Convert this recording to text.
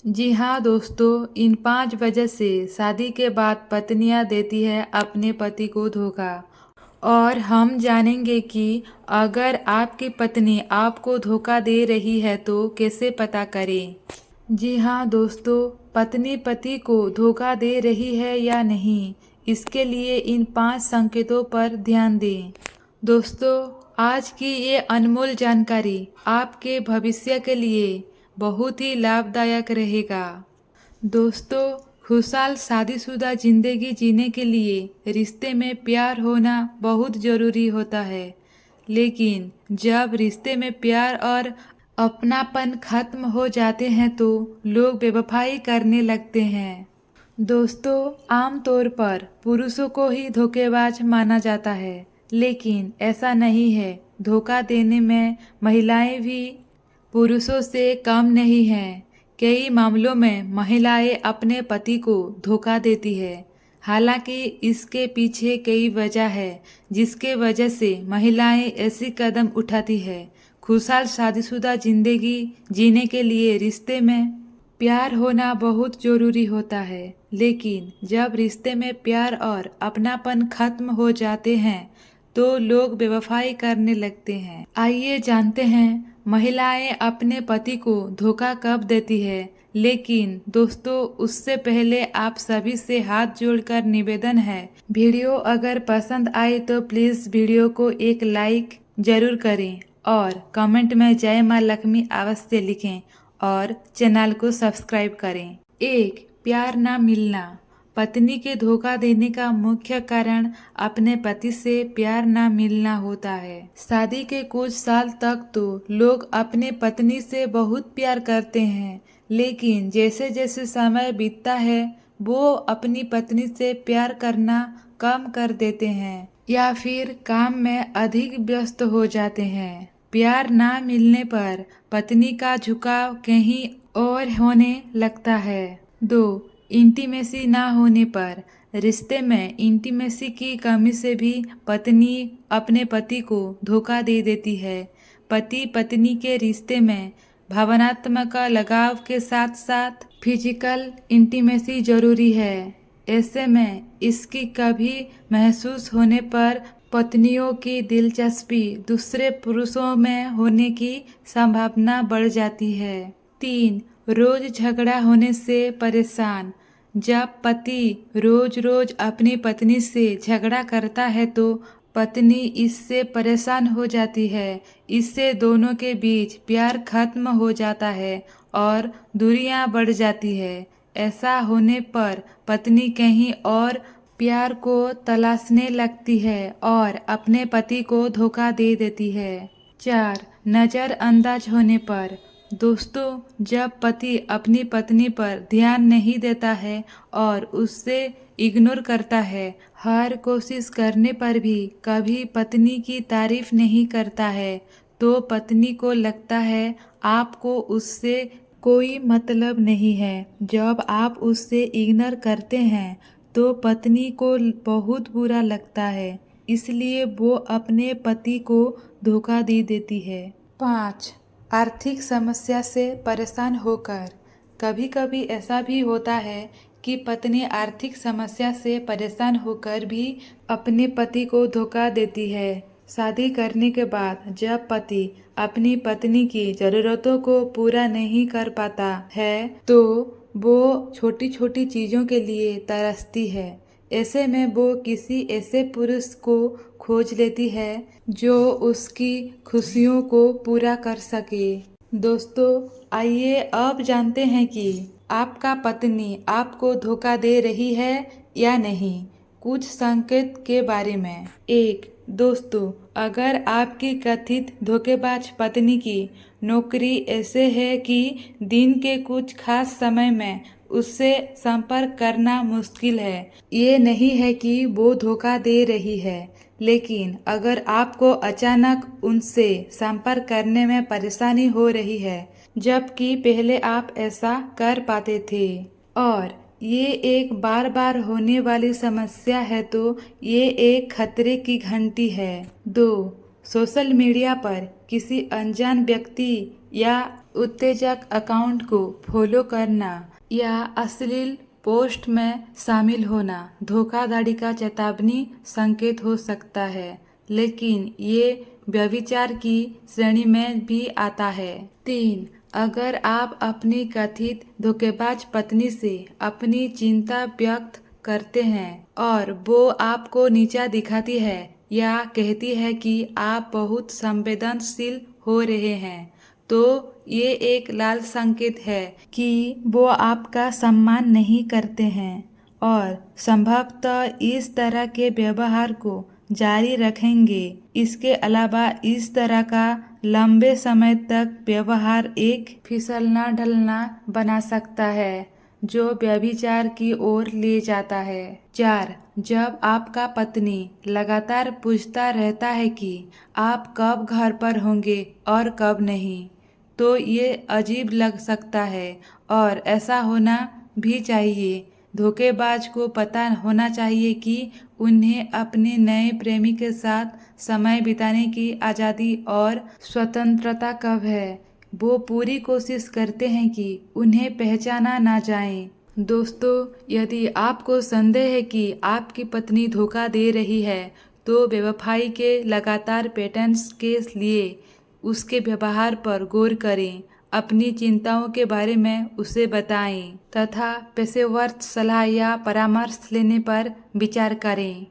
जी हाँ दोस्तों, इन 5 वजह से शादी के बाद पत्नियां देती है अपने पति को धोखा। और हम जानेंगे कि अगर आपकी पत्नी आपको धोखा दे रही है तो कैसे पता करें। जी हाँ दोस्तों, पत्नी पति को धोखा दे रही है या नहीं, इसके लिए इन 5 संकेतों पर ध्यान दें। दोस्तों, आज की ये अनमोल जानकारी आपके भविष्य के लिए बहुत ही लाभदायक रहेगा। दोस्तों, खुशहाल शादीशुदा जिंदगी जीने के लिए रिश्ते में प्यार होना बहुत ज़रूरी होता है। लेकिन जब रिश्ते में प्यार और अपनापन खत्म हो जाते हैं तो लोग बेवफाई करने लगते हैं। दोस्तों, आमतौर पर पुरुषों को ही धोखेबाज माना जाता है, लेकिन ऐसा नहीं है। धोखा देने में महिलाएं भी पुरुषों से कम नहीं हैं। कई मामलों में महिलाएं अपने पति को धोखा देती है। हालांकि इसके पीछे कई वजह है जिसके वजह से महिलाएं ऐसी कदम उठाती है। खुशहाल शादीशुदा जिंदगी जीने के लिए रिश्ते में प्यार होना बहुत जरूरी होता है, लेकिन जब रिश्ते में प्यार और अपनापन खत्म हो जाते हैं तो लोग बेवफाई करने लगते हैं। आइए जानते हैं महिलाएं अपने पति को धोखा कब देती है। लेकिन दोस्तों, उससे पहले आप सभी से हाथ जोड़कर निवेदन है, वीडियो अगर पसंद आए तो प्लीज वीडियो को एक लाइक जरूर करें और कमेंट में जय माँ लक्ष्मी अवश्य लिखें और चैनल को सब्सक्राइब करें। 1. प्यार ना मिलना। पत्नी के धोखा देने का मुख्य कारण अपने पति से प्यार ना मिलना होता है। शादी के कुछ साल तक तो लोग अपने पत्नी से बहुत प्यार करते हैं, लेकिन जैसे जैसे समय बीतता है वो अपनी पत्नी से प्यार करना कम कर देते हैं या फिर काम में अधिक व्यस्त हो जाते हैं। प्यार ना मिलने पर पत्नी का झुकाव कहीं और होने लगता है। 2. इंटीमेसी ना होने पर। रिश्ते में इंटीमेसी की कमी से भी पत्नी अपने पति को धोखा दे देती है। पति पत्नी के रिश्ते में भावनात्मक लगाव के साथ साथ फिजिकल इंटीमेसी जरूरी है। ऐसे में इसकी कभी महसूस होने पर पत्नियों की दिलचस्पी दूसरे पुरुषों में होने की संभावना बढ़ जाती है। 3. रोज झगड़ा होने से परेशान। जब पति रोज रोज अपनी पत्नी से झगड़ा करता है तो पत्नी इससे परेशान हो जाती है। इससे दोनों के बीच प्यार खत्म हो जाता है और दूरियां बढ़ जाती है। ऐसा होने पर पत्नी कहीं और प्यार को तलाशने लगती है और अपने पति को धोखा दे देती है। 4. नज़रअंदाज होने पर। दोस्तों, जब पति अपनी पत्नी पर ध्यान नहीं देता है और उससे इग्नोर करता है, हर कोशिश करने पर भी कभी पत्नी की तारीफ नहीं करता है, तो पत्नी को लगता है आपको उससे कोई मतलब नहीं है। जब आप उससे इग्नोर करते हैं तो पत्नी को बहुत बुरा लगता है, इसलिए वो अपने पति को धोखा दे देती है। 5. आर्थिक समस्या से परेशान होकर। कभी कभी ऐसा भी होता है कि पत्नी आर्थिक समस्या से परेशान होकर भी अपने पति को धोखा देती है। शादी करने के बाद जब पति अपनी पत्नी की जरूरतों को पूरा नहीं कर पाता है तो वो छोटी छोटी चीज़ों के लिए तरसती है। ऐसे में वो किसी ऐसे पुरुष को खोज लेती है जो उसकी खुशियों को पूरा कर सके। दोस्तों, आइए अब जानते हैं कि आपका पत्नी आपको धोखा दे रही है या नहीं। कुछ संकेत के बारे में। 1. दोस्तों, अगर आपकी कथित धोखेबाज पत्नी की नौकरी ऐसे है कि दिन के कुछ खास समय में उससे संपर्क करना मुश्किल है, ये नहीं है कि वो धोखा दे रही है, लेकिन अगर आपको अचानक उनसे संपर्क करने में परेशानी हो रही है जबकि पहले आप ऐसा कर पाते थे और ये एक बार बार होने वाली समस्या है तो ये एक खतरे की घंटी है। 2. सोशल मीडिया पर किसी अनजान व्यक्ति या उत्तेजक अकाउंट को फॉलो करना या अश्लील पोस्ट में शामिल होना धोखाधड़ी का चेतावनी संकेत हो सकता है, लेकिन ये व्यभिचार की श्रेणी में भी आता है। 3. अगर आप अपनी कथित धोखेबाज पत्नी से अपनी चिंता व्यक्त करते हैं और वो आपको नीचा दिखाती है या कहती है कि आप बहुत संवेदनशील हो रहे हैं, तो ये एक लाल संकेत है कि वो आपका सम्मान नहीं करते हैं और संभवतः इस तरह के व्यवहार को जारी रखेंगे। इसके अलावा इस तरह का लंबे समय तक व्यवहार एक फिसलना ढलना बना सकता है जो व्यभिचार की ओर ले जाता है। 4. जब आपका पत्नी लगातार पूछता रहता है कि आप कब घर पर होंगे और कब नहीं, तो ये अजीब लग सकता है और ऐसा होना भी चाहिए। धोखेबाज को पता होना चाहिए कि उन्हें अपने नए प्रेमी के साथ समय बिताने की आज़ादी और स्वतंत्रता कब है। वो पूरी कोशिश करते हैं कि उन्हें पहचाना ना जाए। दोस्तों, यदि आपको संदेह है कि आपकी पत्नी धोखा दे रही है, तो बेवफाई के लगातार पैटर्न्स के लिए उसके व्यवहार पर गौर करें, अपनी चिंताओं के बारे में उसे बताएं तथा पेशेवर सलाह या परामर्श लेने पर विचार करें।